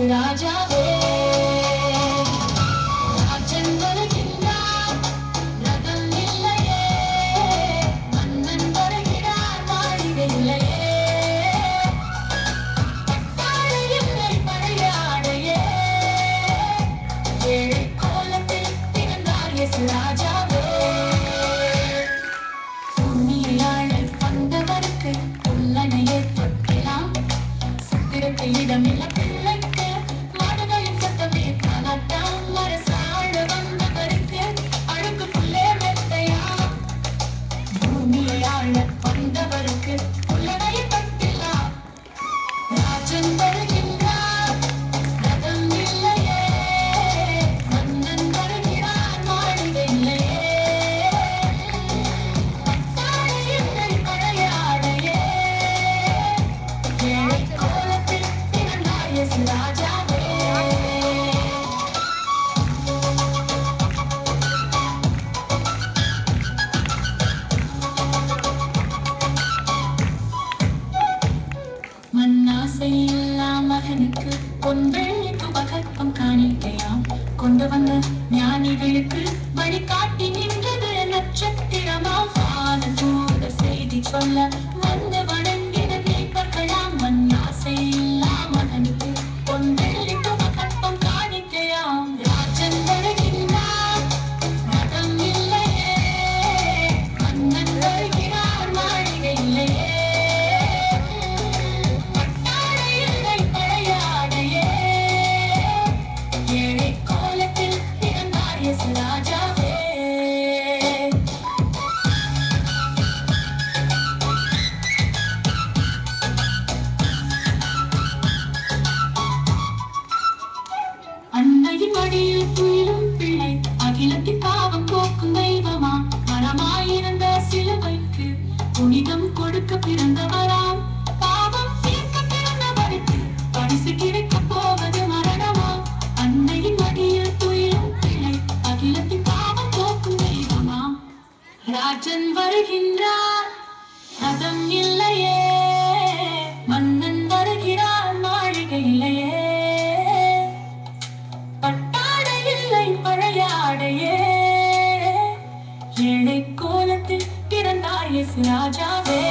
ராஜாவே ராஜன் வருகின்றார் ரதம் இல்லையே மன்னன் வருகிறார் மாளிகை இல்லையே பட்டாடை இல்லை பழையாடையே ஏழை கோலத்தில் பிறந்தார் இயேசு ராஜாவே பூமியை ஆள வந்தவருக்கு புல்லனையை தொட்டிலாம் சத்திரத்தில் இடமில்ல பிள்ளைக்கு மாடுகளின் சத்தமே தானாட்டாம் அரசாழ வந்தவருக்கு அழுக்கு புல்லே மெத்தையா பூமியை ஆள வந்தவருக்கு புல்லனையை தொட்டிலாம் ராஜன் வருகின்றார் ரதம் இல்லையே மன்னன் வருகிறார் மாளிகை இல்லையே பட்டாடை இல்லை பழையாடையே ஏழை கோலத்தில் பிறந்தார் இயேசு ராஜாவே மண்ணாசையில்லா மகனுக்கு பொன் வெள்ளி துபகற்பம் காணிக்கையாம் கொண்டு வந்த ஞானிகளுக்கு வழிகாட்டி நின்றது நட்சத்திரமாம் வானதூத செய்தி சொல்ல வந்து வணங்கின மேய்ப்பர்களாம் மண்ணாசையில்லா மகனுக்கு பொன் வெள்ளி துபகற்பம் காணிக்கையாம் ராஜன் வருகின்றார் ரதம் இல்லையே மன்னன் வருகிறார் மாளிகை இல்லையே பட்டாடை இல்லை பழையாடையே ஏழை கோலத்தில் பிறந்தார் இயேசு ராஜாவே அன்னையின் மடியில் துயிலும் பிள்ளை அகிலத்தின் பாவம் போக்கும் தெய்வமா மரமாயிருந்த சிலுவைக்கு புனிதம் கொடுக்க பிறந்தவராம் பாவம் தீர்க்க பிறந்தவருக்கு பரிசு கிடைக்க போவது மரணமா அன்னையின் மடியில் துயிலும் பிள்ளை அகிலத்தின் பாவம் போக்கும் தெய்வமா ராஜன் வருகின்றார் ரதம் இல்லையே மன்னன் வருகிறார் மாளிகை இல்லையே பட்டாடை இல்லை பழையாடையே ஏழை கோலத்தில் பிறந்தார் இயேசு ராஜாவே